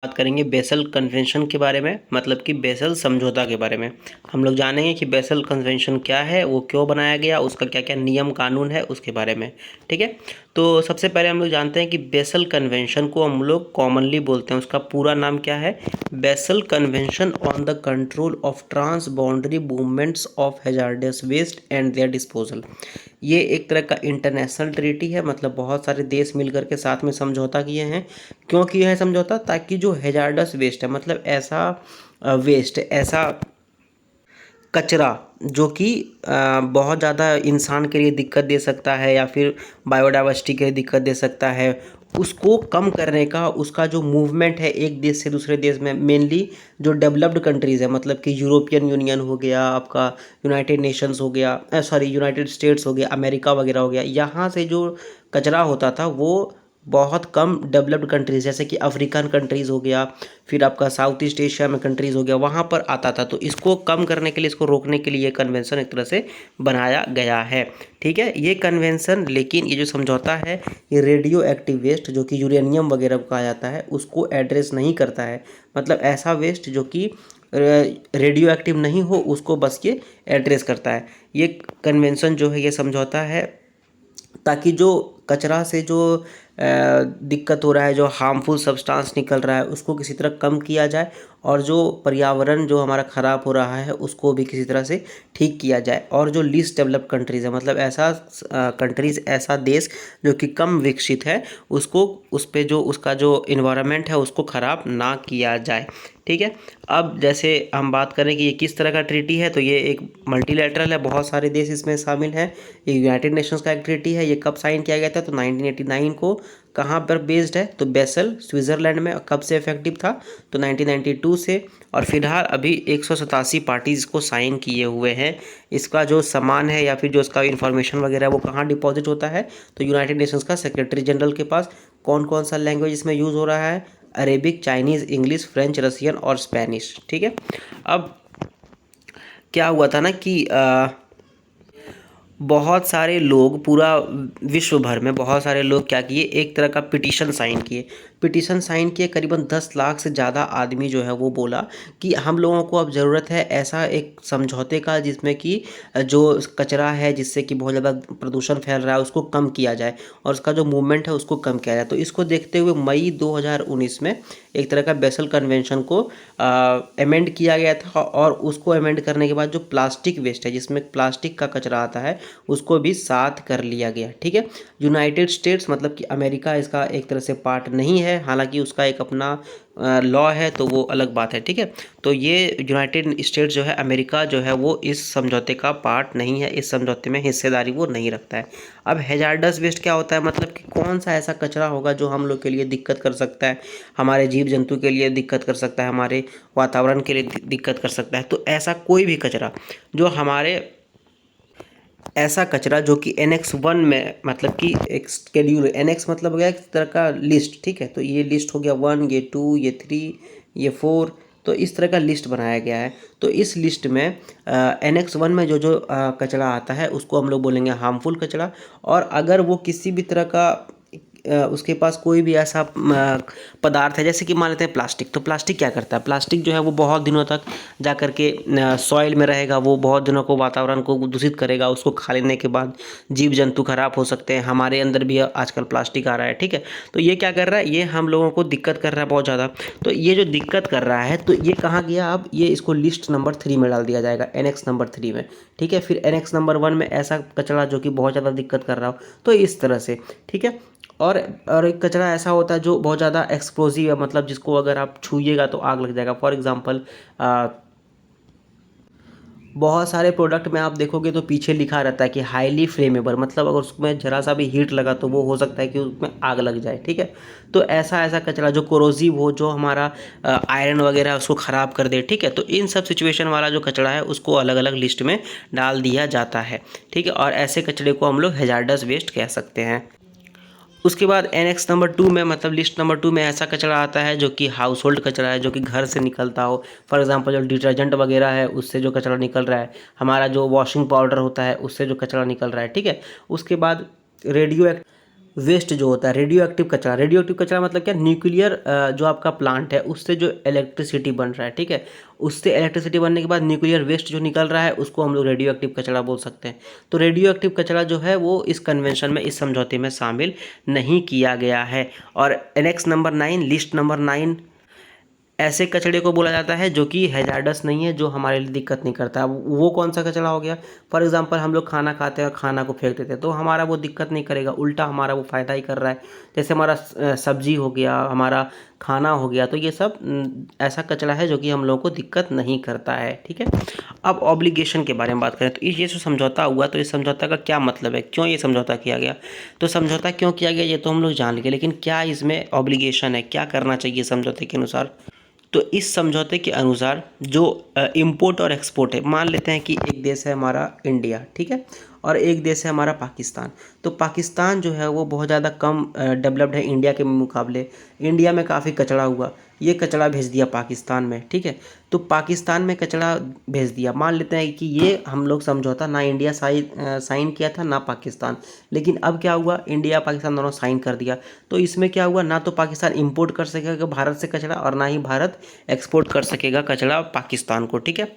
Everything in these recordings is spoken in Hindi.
बात करेंगे बेसल कन्वेंशन के बारे में, मतलब कि बेसल समझौता के बारे में। हम लोग जानेंगे कि बेसल कन्वेंशन क्या है, वो क्यों बनाया गया, उसका क्या क्या नियम कानून है उसके बारे में। ठीक है, तो सबसे पहले हम लोग जानते हैं कि बेसल कन्वेंशन को हम लोग कॉमनली बोलते हैं, उसका पूरा नाम क्या है? Basel Convention on the control of transboundary movements of hazardous waste and their disposal. ये एक तरह का इंटरनेशनल ट्रीटी है, मतलब बहुत सारे देश मिलकर के साथ में समझौता किए हैं। क्यों किया है समझौता? ताकि जो हैजार्डस वेस्ट है, मतलब ऐसा वेस्ट, ऐसा कचरा जो कि बहुत ज़्यादा इंसान के लिए दिक्कत दे सकता है या फिर बायोडाइवर्सिटी के लिए दिक्कत दे सकता है, उसको कम करने का, उसका जो मूवमेंट है एक देश से दूसरे देश में, मेनली जो डेवलप्ड कंट्रीज़ है, मतलब कि यूरोपियन यूनियन हो गया आपका, यूनाइटेड नेशंस हो गया, सॉरी यूनाइटेड स्टेट्स हो गया, अमेरिका वगैरह हो गया, यहाँ से जो कचरा होता था वो बहुत कम डेवलप्ड कंट्रीज़ जैसे कि अफ्रीकन कंट्रीज़ हो गया, फिर आपका साउथ ईस्ट एशिया में कंट्रीज़ हो गया, वहाँ पर आता था। तो इसको कम करने के लिए, इसको रोकने के लिए ये कन्वेंशन एक तरह से बनाया गया है। ठीक है, ये कन्वेंशन, लेकिन ये जो समझौता है ये रेडियो एक्टिव वेस्ट जो कि यूरेनियम वगैरह को कहा जाता है उसको एड्रेस नहीं करता है। मतलब ऐसा वेस्ट जो कि रेडियो एक्टिव नहीं हो उसको बस ये एड्रेस करता है। ये कन्वेंशन जो है, ये समझौता है ताकि जो कचरा से जो दिक्कत हो रहा है, जो हार्मफुल सब्सटेंस निकल रहा है, उसको किसी तरह कम किया जाए, और जो पर्यावरण जो हमारा ख़राब हो रहा है उसको भी किसी तरह से ठीक किया जाए। और जो लीस्ट डेवलप्ड कंट्रीज़ है, मतलब ऐसा कंट्रीज़, ऐसा देश जो कि कम विकसित है, उसको, उस पे जो उसका जो इन्वायरमेंट है उसको ख़राब ना किया जाए। ठीक है, अब जैसे हम बात करें कि ये किस तरह का ट्रीटी है, तो ये एक मल्टीलैटरल है, बहुत सारे देश इसमें शामिल हैं। ये यूनाइटेड नेशंस का एक ट्रीटी है। ये कब साइन किया गया था? तो 1989 को। कहाँ पर बेस्ड है? तो बेसल, स्विट्ज़रलैंड में। कब से इफेक्टिव था? तो 1992 से। और फिलहाल अभी 187 पार्टीज इसको साइन किए हुए हैं। इसका जो सामान है या फिर जो उसका इंफॉर्मेशन वगैरह है वो कहाँ डिपॉजिट होता है? तो यूनाइटेड नेशंस का सेक्रेटरी जनरल के पास। कौन कौन सा लैंग्वेज इसमें यूज़ हो रहा है? Arabic, Chinese, English, French, Russian और स्पेनिश। ठीक है, अब क्या हुआ था ना कि बहुत सारे लोग, पूरा विश्व भर में बहुत सारे लोग क्या किए, एक तरह का पिटीशन साइन किए। पिटीशन साइन किए, करीबन 10 लाख से ज़्यादा आदमी जो है वो बोला कि हम लोगों को अब ज़रूरत है ऐसा एक समझौते का जिसमें कि जो कचरा है जिससे कि बहुत ज़्यादा प्रदूषण फैल रहा है उसको कम किया जाए, और उसका जो मूवमेंट है उसको कम किया जाए। तो इसको देखते हुए मई 2019 में एक तरह का बेसल कन्वेंशन को अमेंड किया गया था, और उसको अमेंड करने के बाद जो प्लास्टिक वेस्ट है, जिसमें प्लास्टिक का कचरा आता है, उसको भी साथ कर लिया गया। ठीक है, यूनाइटेड स्टेट्स, मतलब कि अमेरिका, इसका एक तरह से पार्ट नहीं है, हालांकि उसका एक अपना लॉ है, तो वो अलग बात है। ठीक है, तो ये यूनाइटेड स्टेट्स जो है, अमेरिका जो है, वो इस समझौते का पार्ट नहीं है, इस समझौते में हिस्सेदारी वो नहीं रखता है। अब हैजार्डस वेस्ट क्या होता है? मतलब कि कौन सा ऐसा कचरा होगा जो हम लोग के लिए दिक्कत कर सकता है, हमारे जीव जंतु के लिए दिक्कत कर सकता है, हमारे वातावरण के लिए दिक्कत कर सकता है। तो ऐसा कोई भी कचरा जो हमारे, ऐसा कचरा जो कि एनेक्स 1 में, मतलब कि एक स्केड्यूल, एनेक्स मतलब हो गया एक तरह का लिस्ट। ठीक है, तो ये लिस्ट हो गया 1, ये 2, ये 3, ये 4, तो इस तरह का लिस्ट बनाया गया है। तो इस लिस्ट में एनेक्स 1 में जो जो कचरा आता है उसको हम लोग बोलेंगे हार्मफुल कचरा। और अगर वो किसी भी तरह का उसके पास कोई भी ऐसा पदार्थ है, जैसे कि मान लेते हैं प्लास्टिक, तो प्लास्टिक क्या करता है? प्लास्टिक जो है वो बहुत दिनों तक जा कर के सॉइल में रहेगा, वो बहुत दिनों को वातावरण को दूषित करेगा, उसको खा लेने के बाद जीव जंतु खराब हो सकते हैं, हमारे अंदर भी आजकल प्लास्टिक आ रहा है। ठीक है, तो ये क्या कर रहा है? ये हम लोगों को दिक्कत कर रहा है बहुत ज़्यादा। तो ये जो दिक्कत कर रहा है, तो ये कहाँ गया? अब ये इसको लिस्ट नंबर 3 में डाल दिया जाएगा, एनेक्स नंबर 3 में। ठीक है, फिर एनेक्स नंबर 1 में ऐसा कचरा जो कि बहुत ज़्यादा दिक्कत कर रहा हो, तो इस तरह से। ठीक है, और एक कचरा ऐसा होता है जो बहुत ज़्यादा एक्सप्लोजिव है, मतलब जिसको अगर आप छूइएगा तो आग लग जाएगा। फॉर एग्जांपल बहुत सारे प्रोडक्ट में आप देखोगे तो पीछे लिखा रहता है कि हाईली फ्लेमेबल, मतलब अगर उसमें ज़रा सा भी हीट लगा तो वो हो सकता है कि उसमें आग लग जाए। ठीक है, तो ऐसा ऐसा कचरा जो कोरोसिव हो, जो हमारा आयरन वगैरह उसको ख़राब कर दे। ठीक है, तो इन सब सिचुएशन वाला जो कचरा है उसको अलग अलग लिस्ट में डाल दिया जाता है। ठीक है, और ऐसे कचरे को हम लोग हैजार्डस वेस्ट कह सकते हैं। उसके बाद एनेक्स नंबर 2 में, मतलब लिस्ट नंबर 2 में ऐसा कचरा आता है जो कि हाउस होल्ड कचरा है, जो कि घर से निकलता हो। फॉर एग्जांपल जो डिटर्जेंट वगैरह है उससे जो कचरा निकल रहा है, हमारा जो वॉशिंग पाउडर होता है उससे जो कचरा निकल रहा है। ठीक है, उसके बाद रेडियो वेस्ट जो होता है, रेडियो एक्टिव कचरा मतलब क्या, न्यूक्लियर जो आपका प्लांट है उससे जो इलेक्ट्रिसिटी बन रहा है, ठीक है, उससे इलेक्ट्रिसिटी बनने के बाद न्यूक्लियर वेस्ट जो निकल रहा है उसको हम लोग रेडियो एक्टिव कचरा बोल सकते हैं। तो रेडियो एक्टिव कचरा जो है वो इस कन्वेंशन में, इस समझौते में शामिल नहीं किया गया है। और एनेक्स नंबर 9, लिस्ट नंबर 9, ऐसे कचड़े को बोला जाता है जो कि हैजार्डस नहीं है, जो हमारे लिए दिक्कत नहीं करता। अब वो कौन सा कचरा हो गया, फॉर एग्जांपल हम लोग खाना खाते हैं और खाना को फेंक देते हैं, तो हमारा वो दिक्कत नहीं करेगा, उल्टा हमारा वो फ़ायदा ही कर रहा है। जैसे हमारा सब्जी हो गया, हमारा खाना हो गया, तो ये सब ऐसा कचरा है जो कि हम लोगों को दिक्कत नहीं करता है, ठीक है। अब ऑब्लिगेशन के बारे में बात करें तो ये जो समझौता हुआ, तो इस समझौता का क्या मतलब है, क्यों ये समझौता किया गया। तो समझौता क्यों किया गया ये तो हम लोग जान लेंगे, लेकिन क्या इसमें ऑब्लिगेशन है, क्या करना चाहिए समझौते के अनुसार। तो इस समझौते के अनुसार जो इंपोर्ट और एक्सपोर्ट है, मान लेते हैं कि एक देश है हमारा इंडिया, ठीक है, और एक देश है हमारा पाकिस्तान। तो पाकिस्तान जो है वो बहुत ज़्यादा कम डेवलप्ड है इंडिया के मुकाबले। इंडिया में काफ़ी कचरा हुआ, ये कचरा भेज दिया पाकिस्तान में, ठीक है। तो पाकिस्तान में कचरा भेज दिया, मान लेते हैं कि ये हम लोग समझौता ना इंडिया साइन किया था ना पाकिस्तान, लेकिन अब क्या हुआ, इंडिया पाकिस्तान दोनों साइन कर दिया। तो इसमें क्या हुआ, ना तो पाकिस्तान इंपोर्ट कर सकेगा भारत से कचरा और ना ही भारत एक्सपोर्ट कर सकेगा कचरा पाकिस्तान को, ठीक है।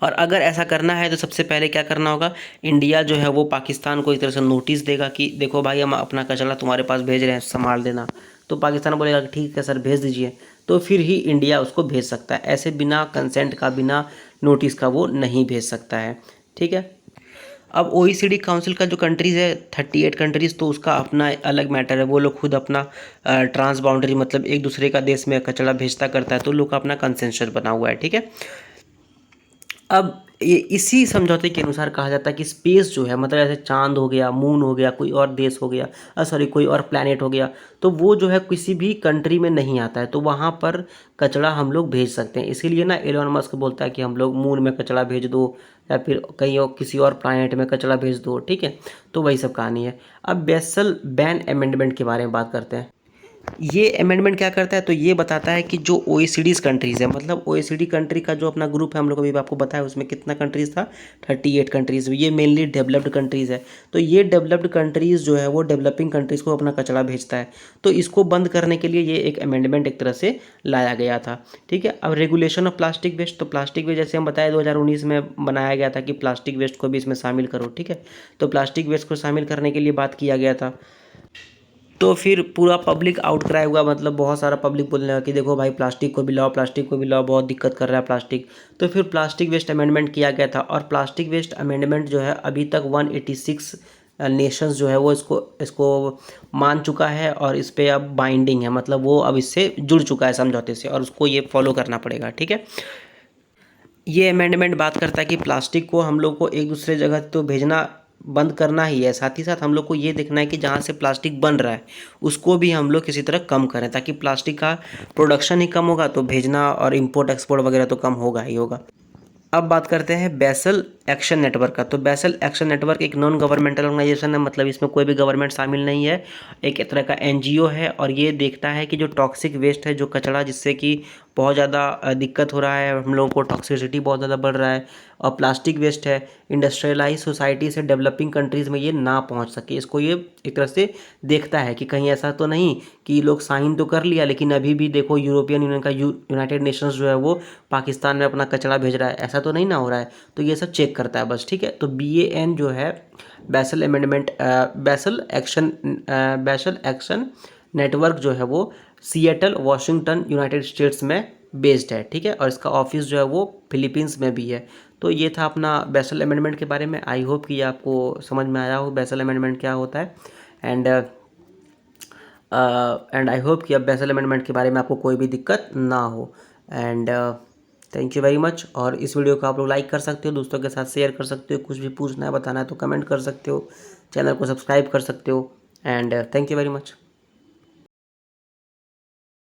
और अगर ऐसा करना है तो सबसे पहले क्या करना होगा, इंडिया जो है वो पाकिस्तान को एक तरह से नोटिस देगा कि देखो भाई हम अपना कचरा तुम्हारे पास भेज रहे हैं, संभाल देना। तो पाकिस्तान बोलेगा कि ठीक है सर भेज दीजिए, तो फिर ही इंडिया उसको भेज सकता है। ऐसे बिना कंसेंट का, बिना नोटिस का वो नहीं भेज सकता है, ठीक है। अब OECD काउंसिल का जो कंट्रीज़ है 38 कंट्रीज़, तो उसका अपना अलग मैटर है, वो लोग खुद अपना ट्रांस बाउंड्री मतलब एक दूसरे का देश में कचरा भेजता करता है, तो लोग का अपना कंसेंसस बना हुआ है, ठीक है। अब ये इसी समझौते के अनुसार कहा जाता है कि स्पेस जो है, मतलब जैसे चांद हो गया, मून हो गया, कोई और देश हो गया, सॉरी कोई और प्लैनेट हो गया, तो वो जो है किसी भी कंट्री में नहीं आता है, तो वहाँ पर कचरा हम लोग भेज सकते हैं। इसीलिए ना एलोन मस्क बोलता है कि हम लोग मून में कचरा भेज दो, या फिर कहीं और किसी और प्लैनेट में कचरा भेज दो, ठीक है। तो वही सब कहानी है। अब बेसल बैन अमेंडमेंट के बारे में बात करते हैं। ये अमेंडमेंट क्या करता है, तो ये बताता है कि जो OECD कंट्रीज़ है, मतलब OECD कंट्री का जो अपना ग्रुप है, हम लोग अभी आपको बताया उसमें कितना कंट्रीज़ था, 38 कंट्रीज़। ये मेनली डेवलप्ड कंट्रीज़ है। तो ये डेवलप्ड कंट्रीज़ जो है वो डेवलपिंग कंट्रीज़ को अपना कचरा भेजता है, तो इसको बंद करने के लिए ये एक अमेंडमेंट एक तरह से लाया गया था, ठीक है। अब रेगुलेशन ऑफ प्लास्टिक वेस्ट, तो प्लास्टिक वेस्ट जैसे हम बताया 2019 में बनाया गया था कि प्लास्टिक वेस्ट को भी इसमें शामिल करो, ठीक है। तो प्लास्टिक वेस्ट को शामिल करने के लिए बात किया गया था। तो फिर पूरा पब्लिक आउटक्राई हुआ, मतलब बहुत सारा पब्लिक बोलने लगा कि देखो भाई प्लास्टिक को भी लाओ, प्लास्टिक को भी लाओ, बहुत दिक्कत कर रहा है प्लास्टिक। तो फिर प्लास्टिक वेस्ट अमेंडमेंट किया गया था, और प्लास्टिक वेस्ट अमेंडमेंट जो है अभी तक 186 नेशंस जो है वो इसको इसको मान चुका है, और इस पर अब बाइंडिंग है, मतलब वो अब इससे जुड़ चुका है समझौते से, और उसको ये फॉलो करना पड़ेगा, ठीक है। ये अमेंडमेंट बात करता है कि प्लास्टिक को हम लोग को एक दूसरे जगह तो भेजना बंद करना ही है, साथ ही साथ हम लोग को ये देखना है कि जहाँ से प्लास्टिक बन रहा है उसको भी हम लोग किसी तरह कम करें, ताकि प्लास्टिक का प्रोडक्शन ही कम होगा तो भेजना और इंपोर्ट एक्सपोर्ट वगैरह तो कम होगा ही होगा। अब बात करते हैं बेसल एक्शन नेटवर्क का। तो बेसल एक्शन नेटवर्क एक नॉन गवर्नमेंटल ऑर्गेनाइजेशन है, मतलब इसमें कोई भी गवर्नमेंट शामिल नहीं है, एक तरह का NGO है, और ये देखता है कि जो टॉक्सिक वेस्ट है, जो कचरा जिससे कि बहुत ज़्यादा दिक्कत हो रहा है, हम लोगों को टॉक्सिसिटी बहुत ज़्यादा बढ़ रहा है, और प्लास्टिक वेस्ट है, इंडस्ट्रियलाइज सोसाइटी से डेवलपिंग कंट्रीज़ में ये ना पहुंच सके, इसको ये एक तरह से देखता है कि कहीं ऐसा तो नहीं कि लोग साइन तो कर लिया लेकिन अभी भी देखो यूरोपियन यूनियन का यूनाइटेड नेशंस जो है वो पाकिस्तान में अपना कचरा भेज रहा है, ऐसा तो नहीं ना हो रहा है। तो ये सब चेक करता है बस, ठीक है। तो BAN जो है Basel Amendment, Basel Action Network जो है वो सिएटल वाशिंगटन यूनाइटेड स्टेट्स में बेस्ड है, ठीक है, और इसका ऑफिस जो है वो फिलीपींस में भी है। तो ये था अपना बेसल अमेंडमेंट के बारे में। आई होप कि आपको समझ में आया हो बेसल अमेंडमेंट क्या होता है, एंड आई होप कि अब बेसल अमेंडमेंट के बारे में आपको कोई भी दिक्कत ना हो। And thank you very much. और इस वीडियो को आप लोग लाइक कर सकते हो, दोस्तों के साथ शेयर कर सकते हो, कुछ भी पूछना है बताना है तो कमेंट कर सकते हो, चैनल को सब्सक्राइब कर सकते हो, and thank you very much.